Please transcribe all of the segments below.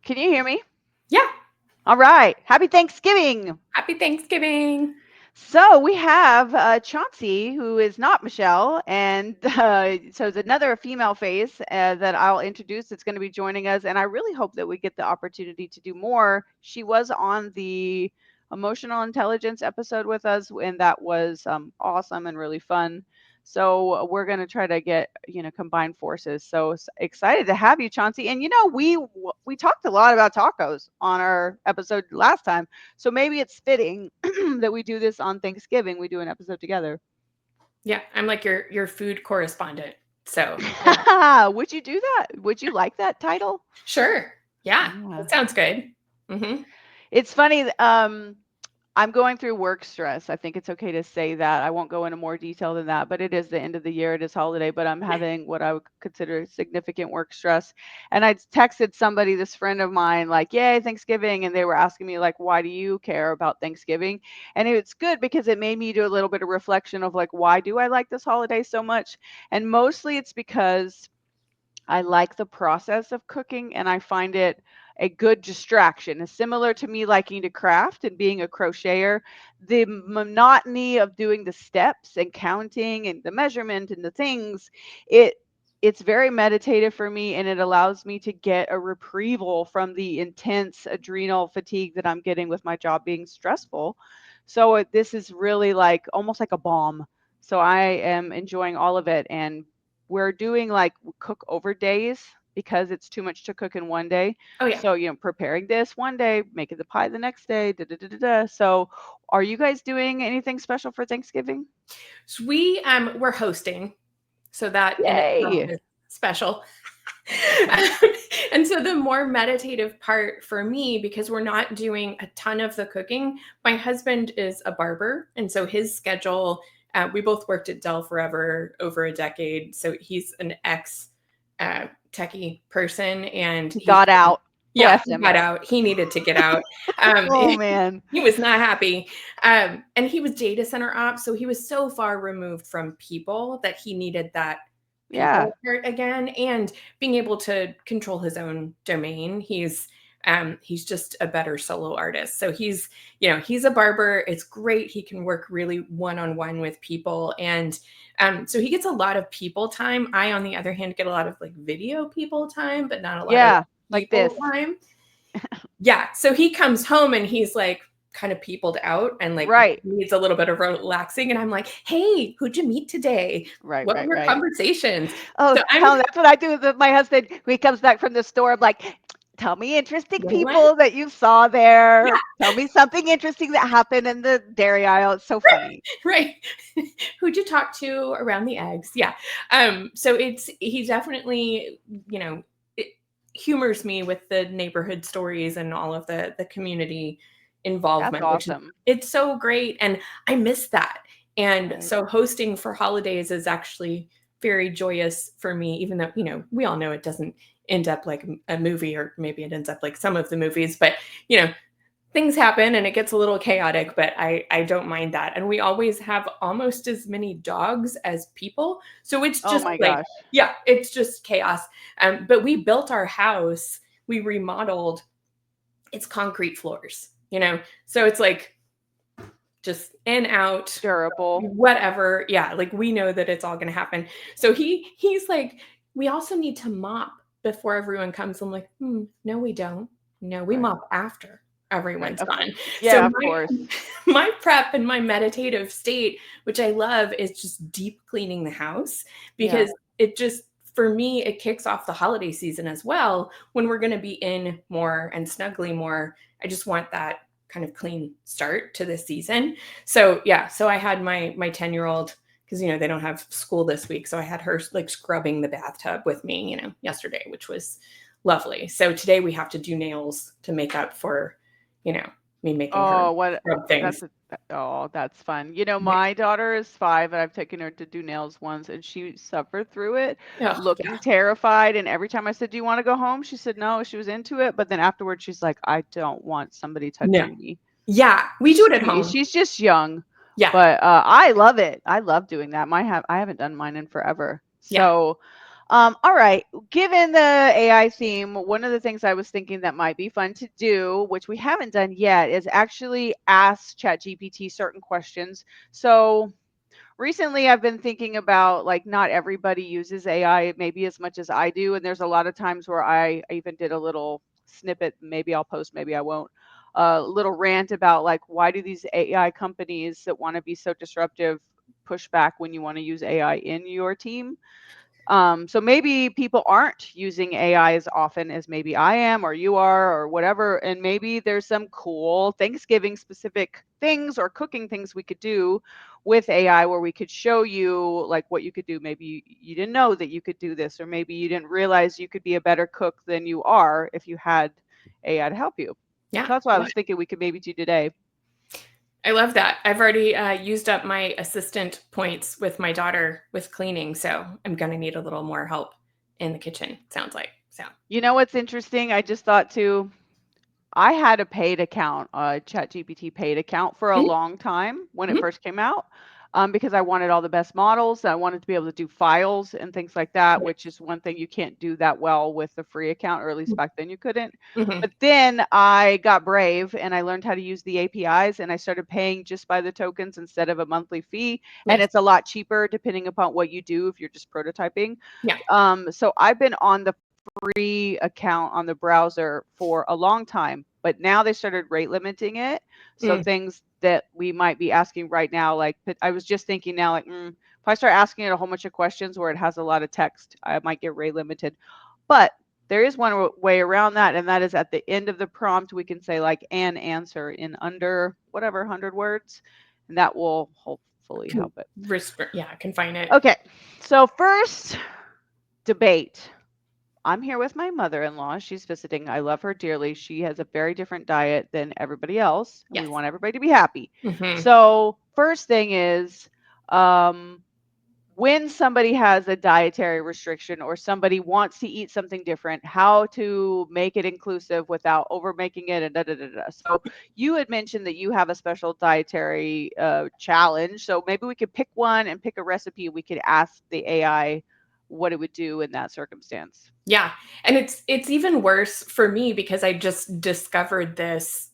Can you hear me? Yeah. All right. Happy Thanksgiving. Happy Thanksgiving. So we have Chauncy, who is not Michelle, and so it's another female face that I'll introduce that's going to be joining us. And I really hope that we get the opportunity to do more. She was on the emotional intelligence episode with us, and that was awesome and really fun. So we're going to try to get combine forces. So excited to have you, Chauncey. And we talked a lot about tacos on our episode last time, so maybe it's fitting that we do this on Thanksgiving. We do an episode together. Yeah, I'm like your food correspondent. So Would you do that? Would you like that title? sure. Yeah, Yeah. that sounds good. Mm-hmm. It's funny. I'm going through work stress. I think it's okay to say that. I won't go into more detail than that, but it is the end of the year. It is holiday, but I'm having what I would consider significant work stress. And I texted somebody, this friend of mine, like, "Yay, Thanksgiving." And they were asking me, like, "Why do you care about Thanksgiving?" And it's good because it made me do a little bit of reflection of, like, why do I like this holiday so much? And mostly it's because I like the process of cooking and I find it a good distraction. It's similar to me liking to craft and being a crocheter. The monotony of doing the steps and counting and the measurement and the things, it it's very meditative for me and it allows me to get a reprieval from the intense adrenal fatigue that I'm getting with my job being stressful. So this is really like almost like a balm. So I am enjoying all of it, and we're doing like cook over days because it's too much to cook in one day. Oh yeah. So, preparing this one day, making the pie the next day. Da, da, da, da, da. So, are you guys doing anything special for Thanksgiving? So we're hosting, so that in itself Yay. is special. And so the more meditative part for me, because we're not doing a ton of the cooking, my husband is a barber, and so his schedule. We both worked at Dell forever, over a decade. So he's an ex techie person, and He got out. yeah, Bless he him. got out. He needed to get out. Oh, man. He was not happy. And he was data center ops, so he was so far removed from people that he needed that Yeah. people part again, and being able to control his own domain. He's just a better solo artist. So he's a barber. It's great. He can work really one-on-one with people. And so he gets a lot of people time. I, on the other hand, get a lot of like video people time, but not a lot of Yeah. Like this. people time. Yeah. So he comes home and he's like kind of peopled out and like Right. needs a little bit of relaxing. And I'm like, hey, who'd you meet today? Right, What were right, your right. conversations? Oh, So that's what I do with my husband. When he comes back from the store, I'm like, tell me interesting what? people that you saw there. Yeah, Tell me something interesting that happened in the dairy aisle. It's so funny. right. Who'd you talk to around the eggs? Yeah. So he definitely, it humors me with the neighborhood stories and all of the community That's involvement, which is awesome. it's so great. And I miss that. And Right. so hosting for holidays is actually very joyous for me, even though, we all know it doesn't end up like a movie, or maybe it ends up like some of the movies, but things happen and it gets a little chaotic, but I don't mind that. And we always have almost as many dogs as people. So it's Oh just my like, gosh. yeah, it's just chaos. But we built our house, we remodeled, it's concrete floors, so it's like just in, out, Durable. whatever. Yeah, like we know that it's all going to happen. So he's like, we also need to mop before everyone comes. I'm like, no, we don't. No, we Right. mop after Right. everyone's gone. Yeah, So of course. my prep and my meditative state, which I love, is just deep cleaning the house, Yeah. because it just, for me, it kicks off the holiday season as well, when we're going to be in more and snuggly more. I just want that kind of clean start to this season. So yeah, so I had my 10-year-old, because they don't have school this week, so I had her like scrubbing the bathtub with me, yesterday, which was lovely. So today we have to do nails to make up for, me making her Oh, what scrub things. that's fun. My daughter is 5 and I've taken her to do nails once and she suffered through it, Oh looking yeah, terrified. And every time I said, "Do you want to go home?" She said no. She was into it, but then afterwards she's like, "I don't want somebody no, touching me." yeah, we do it at home. She's just young, Yeah, but I love it. I love doing that. I haven't done mine in forever. yeah. So All right. Given the AI theme, one of the things I was thinking that might be fun to do, which we haven't done yet, is actually ask ChatGPT certain questions. So recently I've been thinking about like not everybody uses AI maybe as much as I do. And there's a lot of times where I even did a little snippet, maybe I'll post, maybe I won't. A little rant about like why do these AI companies that want to be so disruptive push back when you want to use AI in your team? So maybe people aren't using AI as often as maybe I am or you are or whatever. And maybe there's some cool Thanksgiving specific things or cooking things we could do with AI where we could show you like what you could do. Maybe you didn't know that you could do this, or maybe you didn't realize you could be a better cook than you are if you had AI to help you. Yeah. So that's what I Yeah. was thinking we could maybe do today. I love that. I've already used up my assistant points with my daughter with cleaning, so I'm going to need a little more help in the kitchen, sounds like. So, You know what's interesting? I just thought too, I had a paid account, a ChatGPT paid account for a mhm, long time when it mhm, first came out, because I wanted all the best models. I wanted to be able to do files and things like that, which yes. is one thing you can't do that well with the free account, or at least back then you couldn't. Mhm, But then I got brave and I learned how to use the APIs, and I started paying just by the tokens instead of a monthly fee. And yes. it's a lot cheaper depending upon what you do if you're just prototyping. Yeah. So I've been on the free account on the browser for a long time, but now they started rate limiting it. So Mm, things that we might be asking right now, like I was just thinking now, like if I start asking it a whole bunch of questions where it has a lot of text, I might get rate limited. But there is one way around that, and that is at the end of the prompt, we can say like an answer in under whatever 100 words, and that will hopefully can help it. yeah, confine it. Okay, so first debate. I'm here with my mother-in-law. She's visiting. I love her dearly. She has a very different diet than everybody else, and we Yes. want everybody to be happy. Mhm. So, first thing is, um, when somebody has a dietary restriction or somebody wants to eat something different, how to make it inclusive without over making it and da da da da. So, you had mentioned that you have a special dietary challenge. So, maybe we could pick one and pick a recipe. We could ask the AI what it would do in that circumstance. Yeah, and it's even worse for me because I just discovered this,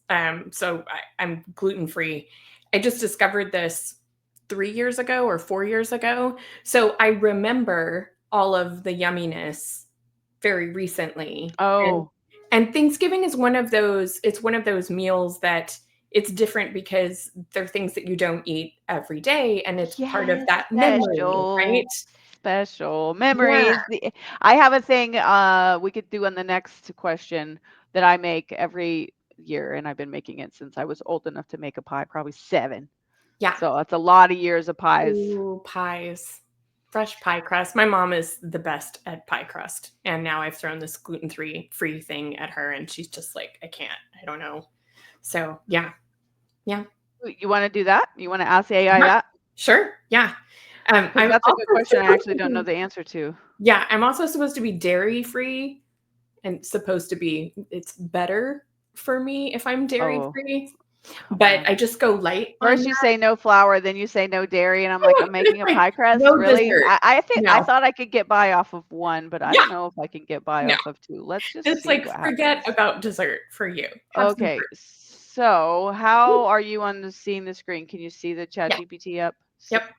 so I'm gluten-free. I just discovered this 3 years ago or 4 years ago, so I remember all of the yumminess very recently, Oh, and Thanksgiving is one of those it's one of those meals that it's different because they're things that you don't eat every day, and it's part of yes, that memory, right? special, special Yeah, memories. I have a thing we could do on the next question that I make every year, and I've been making it since I was old enough to make a pie, probably 7. yeah. So that's a lot of years of pies. Ooh, pies. Fresh pie crust. My mom is the best at pie crust. And now I've thrown this gluten free thing at her and she's just like, I can't. I don't know. So yeah. Yeah. You want to do that? You want to ask the AI Yeah. that? Sure. Yeah. Because I'm that's a good also question. I supposed actually to don't know be the answer to. yeah, I'm also supposed to be dairy free and supposed to be it's better for me if I'm dairy Oh, free. come But on. I just go light on First you say no flour, then you say no dairy, and I'm like, I'm it's making a like pie crust? no Really? dessert. I think I No. thought I could get by off of one, but I Yeah. don't know if I can get by No. off of two. Let's just Just see like what forget happens. about dessert for you. Have some Okay, fruit. so how Ooh, are you on seeing the screen? Can you see the chat yeah. GPT up? Yep.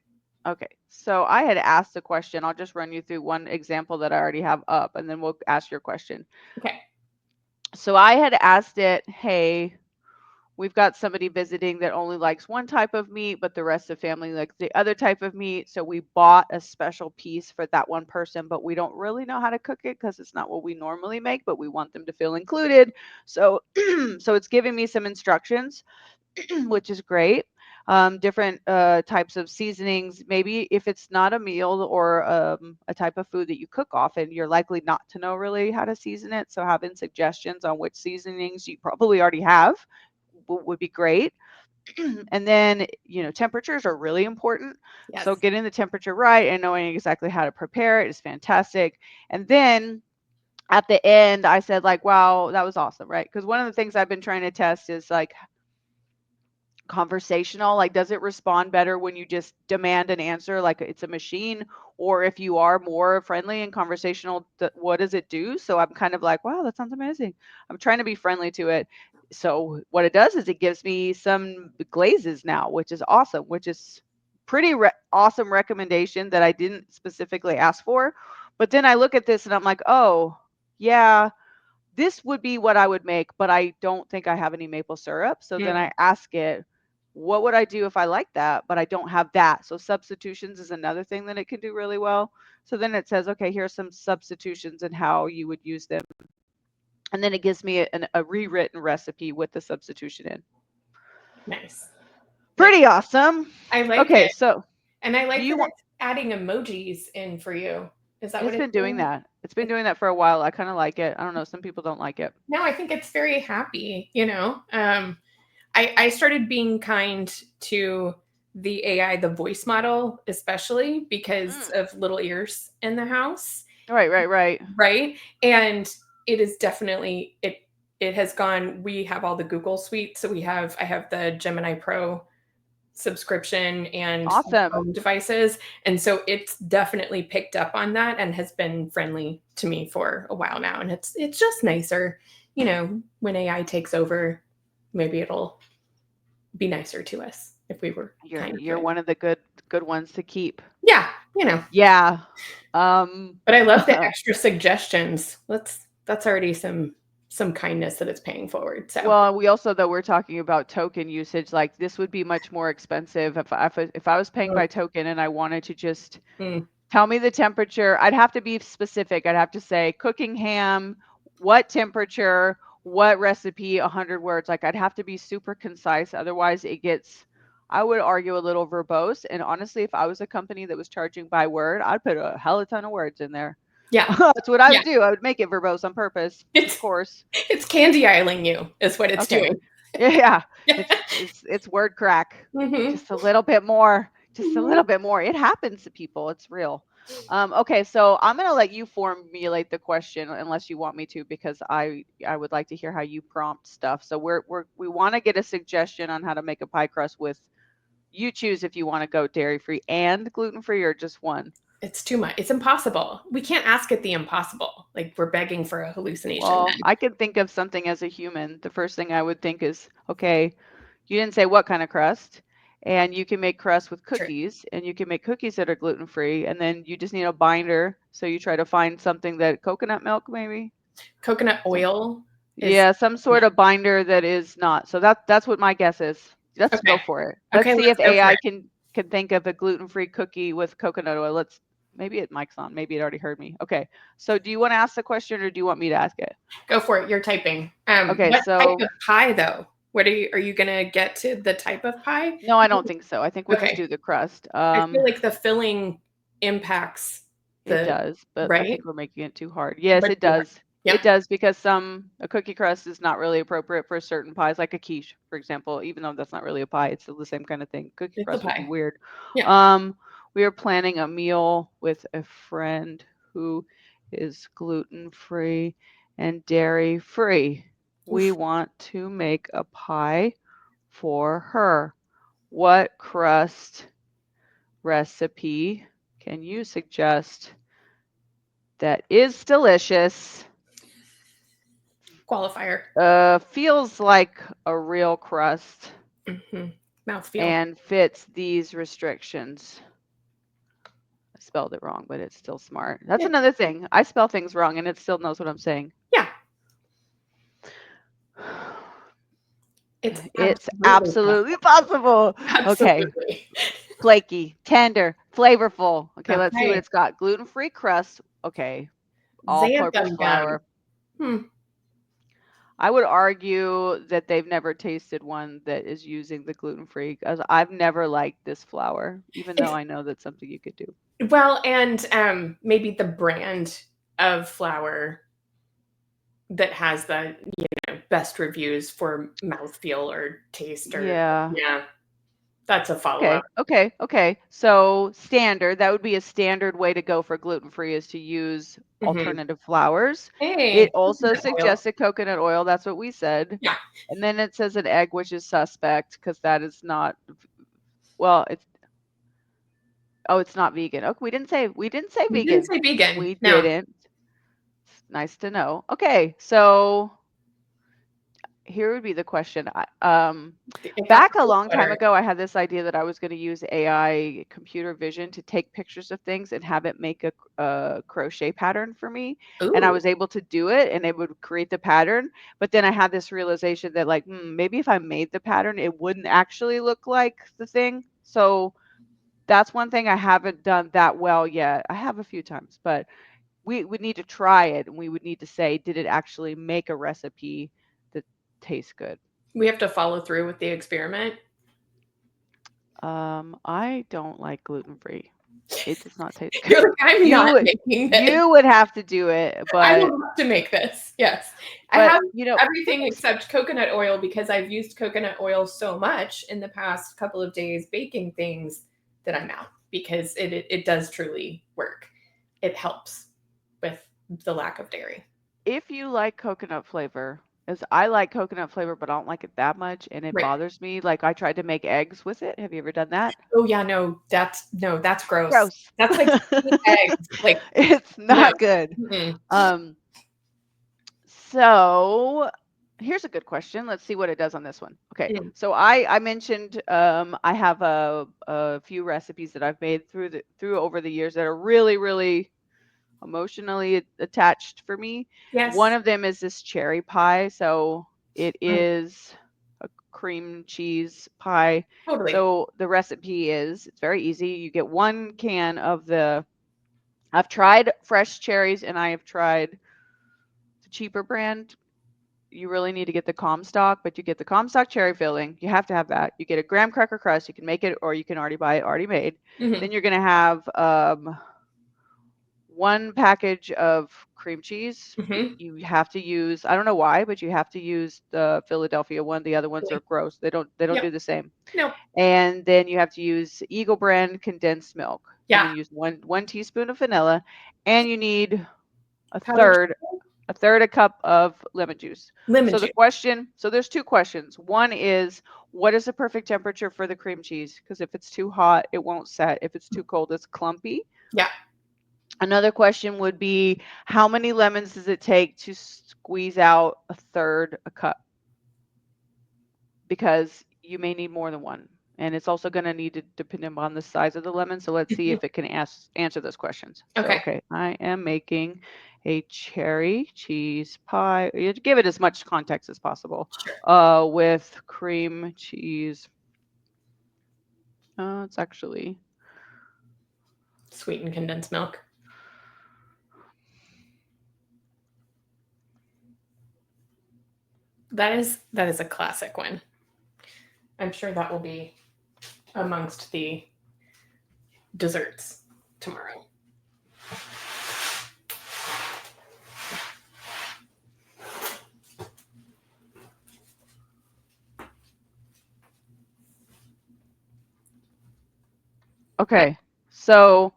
Okay, so I had asked the question. I'll just run you through one example that I already have up, and then we'll ask your question. Okay. So I had asked it, hey, we've got somebody visiting that only likes one type of meat, but the rest of the family likes the other type of meat. So we bought a special piece for that one person, but we don't really know how to cook it because it's not what we normally make, but we want them to feel included. So so it's giving me some instructions, which is great. Different types of seasonings. Maybe if it's not a meal or a type of food that you cook often, you're likely not to know really how to season it. So having suggestions on which seasonings you probably already have would be great. And then, temperatures are really important. So Yes. getting the temperature right and knowing exactly how to prepare it is fantastic. And then at the end, I said, like, wow, that was awesome, right? Because one of the things I've been trying to test is like conversational? Like, does it respond better when you just demand an answer like it's a machine? Or if you are more friendly and conversational, what does it do? So I'm kind of like, wow, that sounds amazing. I'm trying to be friendly to it. So what it does is it gives me some glazes now, which is awesome, which is pretty awesome recommendation that I didn't specifically ask for. But then I look at this and I'm like, oh, yeah, this would be what I would make, but I don't think I have any maple syrup. So then Mm, I ask it, what would I do if I like that, but I don't have that? So substitutions is another thing that it can do really well. So then it says, okay, here's some substitutions and how you would use them. And then it gives me a rewritten recipe with the substitution in. nice. Nice. Pretty awesome. I like Okay, it. so And I do like you that want, it's adding emojis in for you. Is that what it's it's been doing doing? that. It's been doing that for a while. I kind of like it. I don't know. Some people don't like it. No, I think it's very happy, you know. I started being kind to the AI, the voice model, especially because Mm. of little ears in the house, Right, right, right. right? And it is definitely it has gone. We have all the Google suite, so I have the Gemini Pro subscription and Awesome. home devices, and so it's definitely picked up on that and has been friendly to me for a while now, and it's just nicer, you know, when AI takes over, maybe it'll be nicer to us if we were You're kinder to you're it. one of the good ones to keep. Yeah, you know. Yeah. Um, But I love the extra suggestions. That's already some kindness that it's paying forward. So well, we also, though, we're talking about token usage, like, this would be much more expensive if I was paying by token and I wanted to just mm, tell me the temperature. I'd have to be specific. I'd have to say cooking ham, what temperature, what recipe, 100 words. Like, I'd have to be super concise. Otherwise, it gets, I would argue, a little verbose. And honestly, if I was a company that was charging by word, I'd put a hell of a ton of words in there. yeah, That's what I yeah. would do. I would make it verbose on purpose, of It's course. it's candy isling you is what it's Okay. doing. Yeah. Yeah. It's word crack. Hmm. Just a little bit more. Just a Hmm. little bit more. It happens to people. It's real. Okay, so I'm gonna let you formulate the question unless you want me to, because I would like to hear how you prompt stuff. So we want to get a suggestion on how to make a pie crust with, you choose if you want to go dairy free and gluten free or just one. It's too much. It's impossible. We can't ask it the impossible. Like we're begging for a hallucination Well, then. I could think of something as a human. The first thing I would think is, okay, you didn't say what kind of crust, and you can make crust with True. cookies, and you can make cookies that are gluten free, and then you just need a binder. So you try to find something that, coconut milk, maybe. Coconut Some, oil is yeah, some yeah. sort of binder that is not. So that's what my guess is. Let's Okay. go for it. Let's Okay, see let's if go for AI it. can think of a gluten free cookie with coconut oil. Let's, maybe it mic's on. Maybe it already heard me. Okay. So do you want to ask the question or do you want me to ask it? Go for it. You're typing. Okay, What type so of pie though? What are you gonna get to the type of pie? no, I don't think so. I think we'll just Okay. do the crust. I feel like the filling impacts It the does, but I right? think we're making it too hard. Yes, But it does. yeah, It does, because a cookie crust is not really appropriate for certain pies, like a quiche, for example, even though that's not really a pie, it's still the same kind of thing. Cookie it's a crust would be pie. weird. Yeah. Um, we are planning a meal with a friend who is gluten-free and dairy-free. We Oof. want to make a pie for her. What crust recipe can you suggest that is delicious, Qualifier. feels like a real crust, Hmm. Mouthfeel. and fits these restrictions? I spelled it wrong, but it's still smart. That's Yeah. another thing. I spell things wrong and it still knows what I'm saying. Yeah. It's It's absolutely absolutely possible. possible. Okay. Absolutely. Flaky, tender, flavorful. Okay, let's see what Okay. it's got. Gluten-free crust. Okay. All-purpose Xanthan gum. flour. Hmm. I would argue that they've never tasted one that is using the gluten-free, 'cause I've never liked this flour, even though It's I know that's something you could do. well, and maybe the brand of flour that has the best reviews for mouthfeel or taste or Yeah. yeah. That's a follow-up. Okay. So standard, that would be a standard way to go for gluten-free is to use Mhm. alternative flours. It Hey, also coconut oil. suggested coconut oil. That's what we said. Yeah. And then it says an egg, which is suspect because that is not, well, it's not vegan. Okay, we didn't say You didn't vegan. say vegan. We No. didn't. It's nice to know. Okay, so here would be the question. It got Back a peanut long time butter. ago, I had this idea that I was going to use AI computer vision to take pictures of things and have it make a crochet pattern for me. And I Ooh, was able to do it and it would create the pattern. But then I had this realization that, like, maybe if I made the pattern, it wouldn't actually look like the thing. So that's one thing I haven't done that well yet. I have a few times, but we would need to try it and we would need to say, did it actually make a recipe that tastes good? we have to follow through with the experiment. I don't like gluten-free. It does not taste You're good. like, "I'm You not would making this. you would have to do it, I but will have to make this." Yes. I but have you know, everything except coconut oil because I've used coconut oil so much in the past couple of days baking things that I'm out because it does truly work. It helps with the lack of dairy. if you like coconut flavor, as I like coconut flavor, but I don't like it that much, and it Right. bothers me. Like I tried to make eggs with it. Have you ever done that? Oh, yeah, no, that's gross. Gross. That's like sweet eggs, like, It's no. not good. Mm-mm. Um, So here's a good question. Let's see what it does on this one. Okay. Mm. So I mentioned I have a few recipes that I've made through over the years that are really, really emotionally attached for me. One Yes. of them is this cherry pie. So it Mm, is a cream cheese pie. totally. So the recipe is it's very easy. You get 1 can of I've tried fresh cherries and I have tried the cheaper brand. You really need to get the Comstock, but you get the Comstock cherry filling. You have to have that. You get a graham cracker crust. You can make it, or you can already buy it already made. Mhm, Then you're gonna have 1 package of cream cheese. mhm. You have to use. I don't know why, but you have to use the Philadelphia one. The other ones are Totally. gross. They don't Yep. do the same. No. And then you have to use Eagle brand condensed milk, and Yeah. then use one teaspoon of vanilla, and you need a Powdered third a third a cup of lemon juice. lemon So juice. there's two questions. One is, what is the perfect temperature for the cream cheese? Because if it's too hot, it won't set. If it's too cold, it's clumpy. Yeah. Another question would be, how many lemons does it take to squeeze out a third a cup? Because you may need more than one. And it's also going to need to depend on the size of the lemon. So let's see Mhm. if it can answer those questions. So, Okay. okay, I am making a cherry cheese pie. You have to give it as much context as possible. Sure. With cream cheese. It's actually Sweetened condensed milk. That is a classic one. I'm sure that will be amongst the desserts tomorrow. Okay. okay. So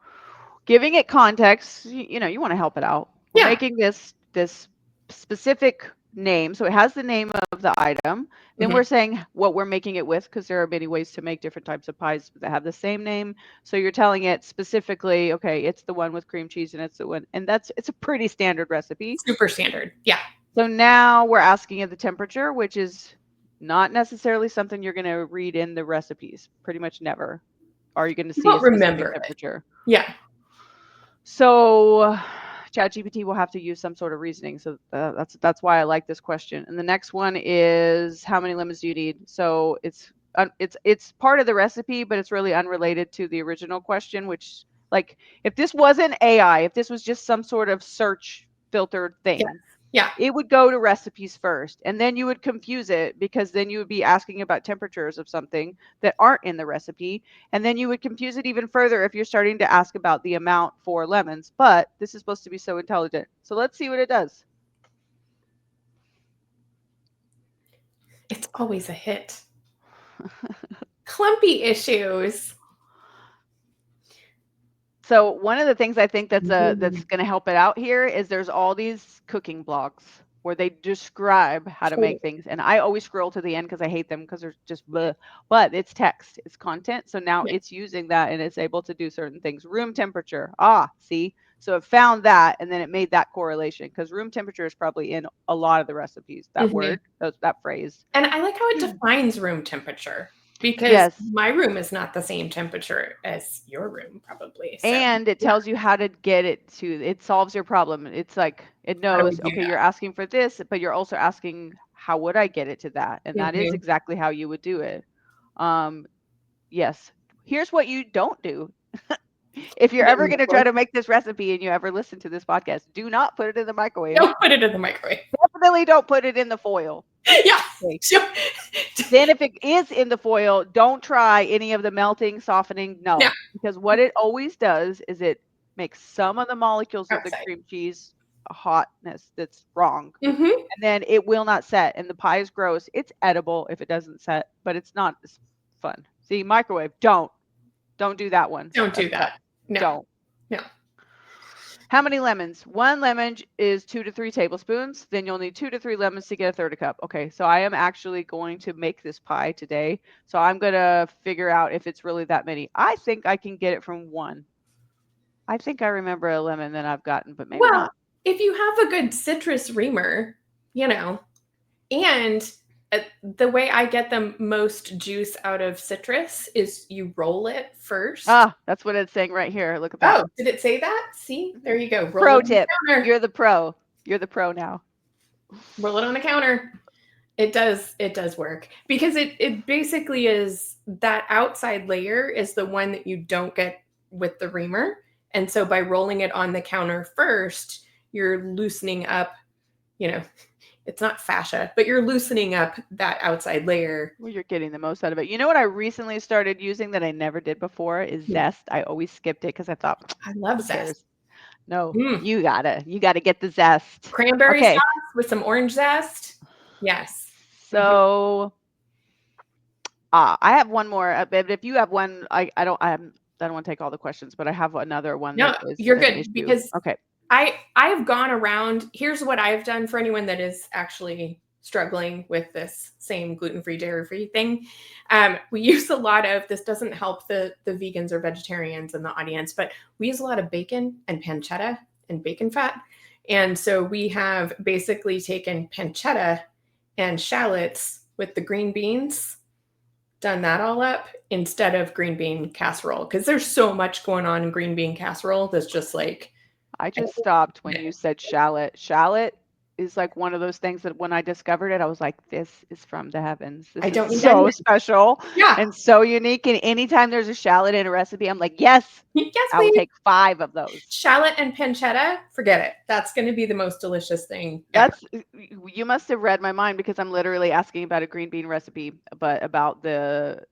giving it context, you want to help it out. We're Yeah. making this specific name, so it has the name of the item. Then Mhm. we're saying what we're making it with, because there are many ways to make different types of pies that have the same name. So you're telling it specifically, okay, it's the one with cream cheese, and it's the one, and it's a pretty standard recipe. Super standard. Yeah. So now we're asking it the temperature, which is not necessarily something you're going to read in the recipes. Pretty much never are you going to You see a won't specific remember it. temperature. Yeah. So ChatGPT will have to use some sort of reasoning. So that's why I like this question. And the next one is, how many lemons do you need? So it's part of the recipe, but it's really unrelated to the original question. Which, like, if this wasn't AI, if this was just some sort of search filtered Yes. thing, Yeah. it would go to recipes first, and then you would confuse it because then you would be asking about temperatures of something that aren't in the recipe, and then you would confuse it even further if you're starting to ask about the amount for lemons. But this is supposed to be so intelligent. So let's see what it does. It's always a hit. Clumpy issues. So one of the things I think that's Mm. going to help it out here is there's all these cooking blogs where they describe how to Totally. make things, and I always scroll to the end because I hate them because they're just bleh. But it's text, it's content, so now Yeah. it's using that and it's able to do certain things. Room temperature, see, so it found that and then it made that correlation because room temperature is probably in a lot of the recipes. That Mhm. word, that phrase. And I like how it defines room temperature because Yes. my room is not the same temperature as your room, probably. So, And it yeah, tells you how to get it to it solves your problem. It's like it how do we knows, do okay, that? you're asking for this, but you're also asking, how would I get it to that? And that is Mhm. exactly how you would do it. Um, yes. Here's what you don't do. If you're Put it ever in the going to try fridge. to make this recipe and you ever listen to this podcast, do not put it in the microwave. Don't put it in the microwave. Definitely don't put it in the foil. Yeah. Okay. Sure. Then if it is in the foil, don't try any of the melting, softening, No, no, because what it always does is it makes some of the molecules of the outside. cream cheese a hotness that's wrong, Mhm. and then it will not set, and the pie is gross. It's edible if it doesn't set, but it's not as fun. See, microwave, don't do that one. Don't do That's bad. that. No. Don't. No. How many lemons? One lemon is 2 to 3 tablespoons. Then you'll need 2 to 3 lemons to get a third a cup. Okay, so I am actually going to make this pie today. So I'm going to figure out if it's really that many. I think I can get it from one. I think I remember a lemon that I've gotten, but maybe Well, not. if you have a good citrus reamer, you know, and the way I get the most juice out of citrus is you roll it first. Ah, that's what it's saying right here. Look at that. Oh, did it say that? See, there Mhm. you go. Roll Pro it on the tip. counter. You're the pro. You're the pro now. Roll it on the counter. It does work because it basically is that outside layer is the one that you don't get with the reamer. And so by rolling it on the counter first, you're loosening up, you know, it's not fascia, but you're loosening up that outside layer. Well, you're getting the most out of it. You know what I recently started using that I never did before is Hmm. zest. I always skipped it because I thought, I love who zest. cares? No, Mm. you gotta get the zest. Cranberry Okay, sauce with some orange zest. Yes. Mhm. so I have one more. But if you have one, I don't want to take all the questions, but I have another one No, that is you're an good issue. because Okay. I've gone around. Here's what I've done for anyone that is actually struggling with this same gluten-free, dairy-free thing. We use a lot of this. Doesn't help the vegans or vegetarians in the audience, but we use a lot of bacon and pancetta and bacon fat. And so we have basically taken pancetta and shallots with the green beans, done that all up instead of green bean casserole because there's so much going on in green bean casserole that's just like I I just stopped when can't. you said shallot. Shallot is like one of those things that when I discovered it, I was like, this is from the heavens. I This is don't need so onions. special Yeah. and so unique. And anytime there's a shallot in a recipe, I'm like, yes, Yes, I will please. take 5 of those. Shallot and pancetta, forget it. That's going to be the most delicious thing ever. That's you must have read my mind because I'm literally asking about a green bean recipe, but about the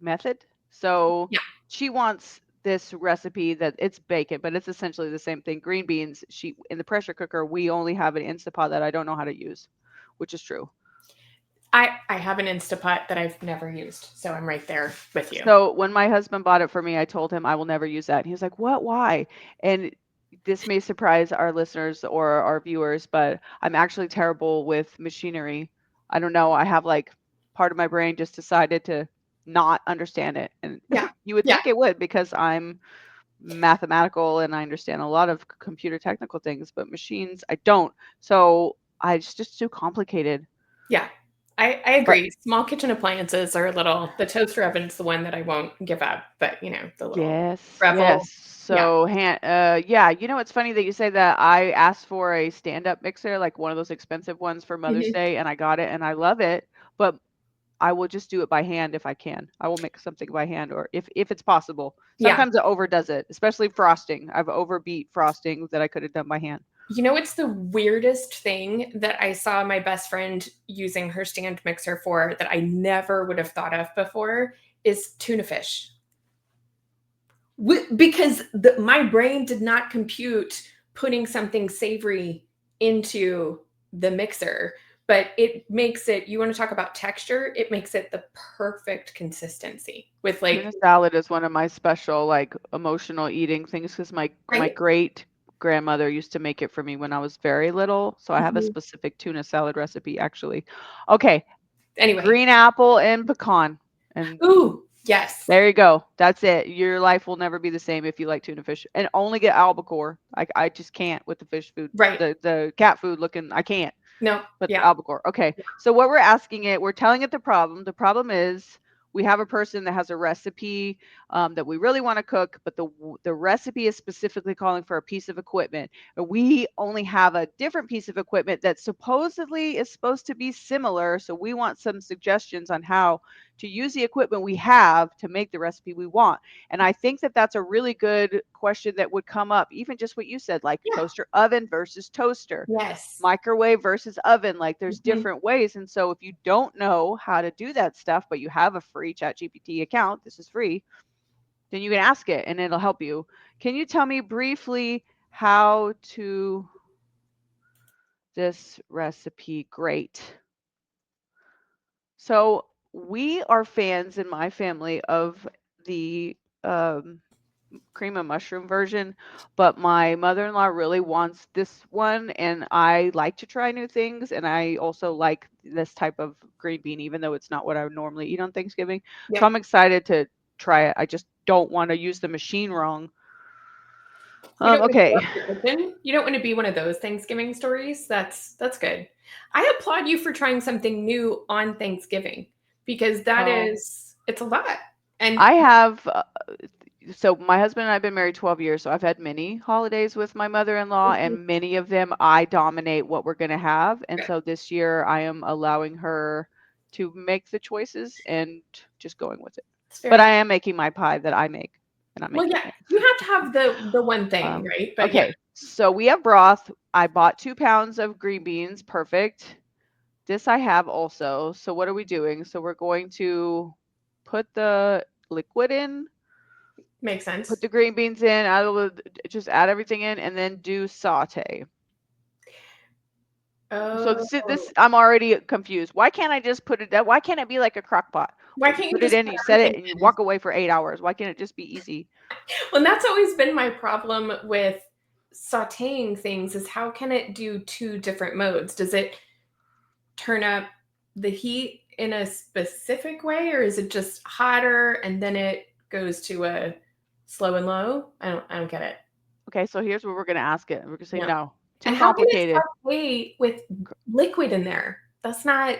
method. So Yeah. she wants this recipe that it's bacon, but it's essentially the same thing. Green beans, she in the pressure cooker, we only have an Instapot that I don't know how to use, which is true. I have an Instapot that I've never used, so I'm right there with you. So when my husband bought it for me, I told him I will never use that. And he was like, "What? Why?" And this may surprise our listeners or our viewers, but I'm actually terrible with machinery. I don't know. I have like part of my brain just decided to not understand it. And Yeah. you would Yeah. think it would because I'm mathematical and I understand a lot of computer technical things, but machines, I don't. So it's just too complicated. Yeah. I But agree. Small kitchen appliances are a little, the toaster oven's the one that I won't give up, but the little yes, Rebel. yes. Yeah. So, yeah, it's funny that you say that. I asked for a stand-up mixer, like one of those expensive ones for Mother's Hmm. Day, and I got it, and I love it. But I will just do it by hand if I can. I will make something by hand, or if it's possible. Yeah. Sometimes it overdoes it, especially frosting. I've overbeat frosting that I could have done by hand. It's the weirdest thing that I saw my best friend using her stand mixer for that I never would have thought of before is tuna fish. Because my brain did not compute putting something savory into the mixer. but it makes it, you want to talk about texture, it makes it the perfect consistency with like, Tuna salad is one of my special, like, emotional eating things because my right? great grandmother used to make it for me when I was very little. So I have a Mhm. specific tuna salad recipe actually. Okay, Anyway, green apple and pecan. And ooh, yes. there you go. That's it. Your life will never be the same if you like tuna fish. And only get albacore. I just can't with the fish food. Right. The cat food looking, I can't. No, But yeah. albacore. Okay. So what we're asking it, we're telling it the problem. The problem is we have a person that has a recipe that we really want to cook, but the recipe is specifically calling for a piece of equipment. And we only have a different piece of equipment that supposedly is supposed to be similar. So we want some suggestions on how to use the equipment we have to make the recipe we want. And I think that that's a really good question that would come up, even just what you said, like Yeah. toaster oven versus toaster, Yes. microwave versus oven. Like there's Mhm. different ways. And so if you don't know how to do that stuff, but you have a free ChatGPT account, this is free, then you can ask it and it'll help you. Can you tell me briefly how to this recipe? Great. So we are fans in my family of the um, cream of mushroom version, but my mother-in-law really wants this one, and I like to try new things, and I also like this type of green bean, even though it's not what I would normally eat on Thanksgiving. So Yep. I'm excited to try it. I just don't want to use the machine wrong. You don't want to blow Okay. up your kitchen. You don't want to be one of those Thanksgiving stories. That's good. I applaud you for trying something new on Thanksgiving because that Well, is, it's a lot. And I have so my husband and I have been married 12 years, so I've had many holidays with my mother-in-law, mhm, and many of them I dominate what we're going to have. And good. so this year I am allowing her to make the choices and just going with it. It's But fair. I am making my pie that I make, and I'm Well, making yeah, it. you have to have the one thing, right? But yeah, Okay, so we have broth. I bought 2 pounds of green beans. Perfect. This I have also. So what are we doing? So we're going to put the liquid in, makes put sense. the green beans in, just add everything in, and then do saute. So this Oh, I'm already confused. Why can't I just put it down? Why can't it be like a crock pot why where you can't you put it just in, put you set it, everything and you in? walk away for 8 hours? Why can't it just be easy? Well, and that's always been my problem with sautéing things is how can it do two different modes? Does it turn up the heat in a specific way, or is it just hotter and then it goes to a slow and low? I don't get it. Okay, so here's what we're gonna ask it. We're gonna say Yeah. no, too And how can it complicated. sauté with liquid in there? That's not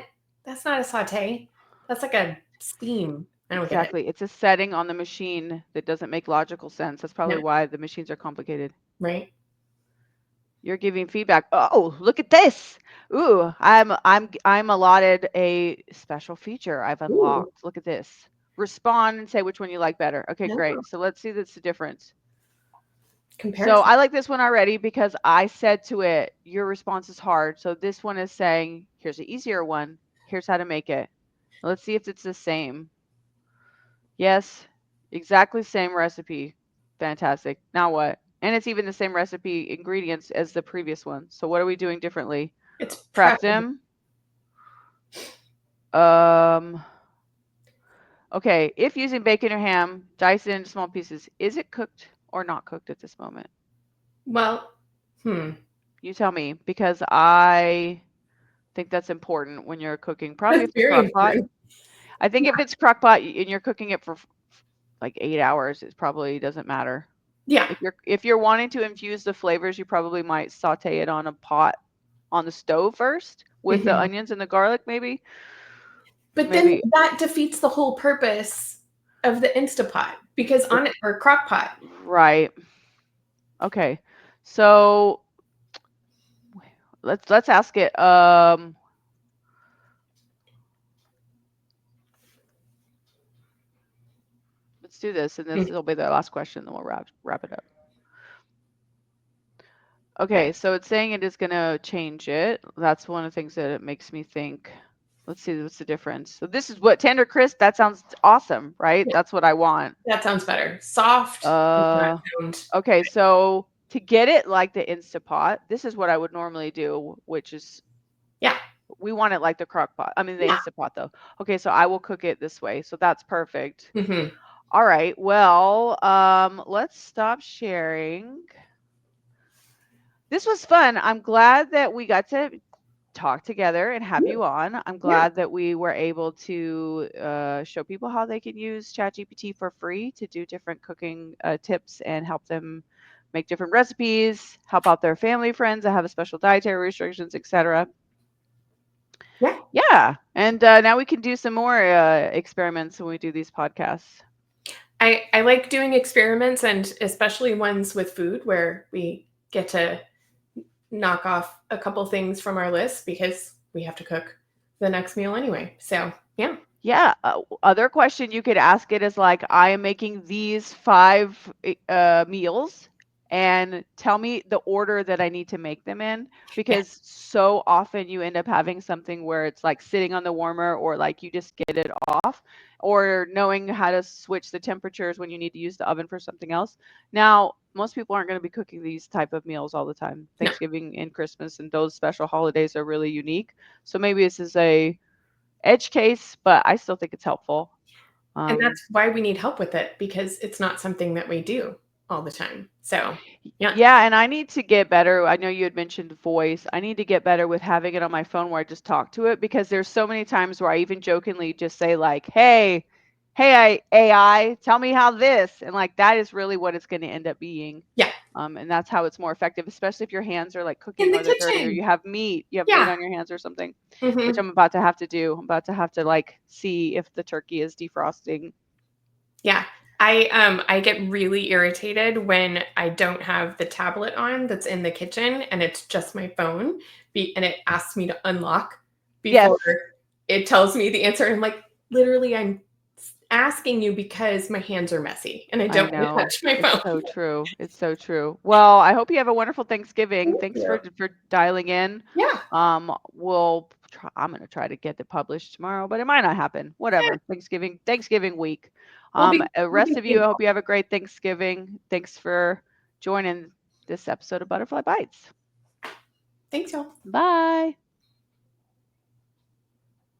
a sauté. That's like a steam. I don't get it. Exactly. It's a setting on the machine that doesn't make logical sense. That's No, probably why the machines are complicated. right? You're giving feedback. Oh, look at this. Ooh, I'm allotted a special feature I've Ooh, unlocked. Look at this. Respond and say which one you like better. Okay, no great. So let's see that's the difference. So comparison. I like this one already because I said to it, your response is hard. So this one is saying, here's an easier one. Here's how to make it. Let's see if it's the same. Yes, exactly same recipe. Fantastic. Now what? And it's even the same recipe ingredients as the previous one. So what are we doing differently? It's Prep prepping. them. Um, okay. If using bacon or ham, dice it into small pieces. Is it cooked or not cooked at this moment? Well, hmm. You tell me, because I think that's important when you're cooking. Probably That's if it's very crock pot. important. I think Yeah. if it's crock pot and you're cooking it for like 8 hours, it probably doesn't matter. Yeah. If you're wanting to infuse the flavors, you probably might saute it on a pot on the stove first with the Mhm. onions and the garlic, maybe. But then Maybe that defeats the whole purpose of the Instapot because it, on it or crock pot. right. Okay. So let's ask it. Let's do this, and Mm, this will be the last question, then we'll wrap it up. okay. Okay, so it's saying it is gonna change it. That's one of the things that it makes me think. Let's see what's the difference. So this is what tender crisp. That sounds awesome, right? Yeah, That's what I want. that sounds better. Soft does not Uh, sound okay, so to get it like the Instapot, this is what I would normally do, which is yeah. we want it like the crock pot. I mean, the Yeah. Instant Pot though. Okay, so I will cook it this way. So that's perfect. Hmm. All right. Well, let's stop sharing. This was fun. I'm glad that we got to talk together and have you on. I'm Yeah. glad that we were able to show people how they can use ChatGPT for free to do different cooking tips and help them make different recipes, help out their family friends that have a special dietary restrictions, etc. Yeah. Yeah, and now we can do some more experiments when we do these podcasts. I like doing experiments, and especially ones with food where we get to knock off a couple things from our list because we have to cook the next meal anyway. So, yeah. Yeah. Other question you could ask it is like, I am making these 5 meals and tell me the order that I need to make them in, Yeah. because so often you end up having something where it's like sitting on the warmer, or like you just get it off, or knowing how to switch the temperatures when you need to use the oven for something else. Now, most people aren't going to be cooking these type of meals all the time. No. Thanksgiving and Christmas and those special holidays are really unique. So maybe this is a edge case, but I still think it's helpful. And Um, that's why we need help with it because it's not something that we do all the time. So, yeah. yeah, and I need to get better. I know you had mentioned voice. I need to get better with having it on my phone where I just talk to it, because there's so many times where I even jokingly just say like, "Hey, AI, tell me how this," and like that is really what it's going to end up being. Yeah. And that's how it's more effective, especially if your hands are like In cooking the or they're dirty, or kitchen. you have meat Yeah. on your hands or something, which Hmm. I'm about to have to do. I'm about to have to like see if the turkey is defrosting. Yeah. I get really irritated when I don't have the tablet on that's in the kitchen and it's just my phone and it asks me to unlock before Yes. it tells me the answer. And I'm like, literally, I'm asking you because my hands are messy and I I don't want to know. touch my It's phone. so true. It's so true. Well, I hope you have a wonderful Thanksgiving. Thank Thanks you. for dialing in. Yeah. I'm gonna try to get it published tomorrow, but it might not happen. Yeah. Whatever. Thanksgiving week. We'll Rest be of you, I hope thankful. you have a great Thanksgiving. Thanks for joining this episode of Butterfly Bites. Thanks, y'all. Bye.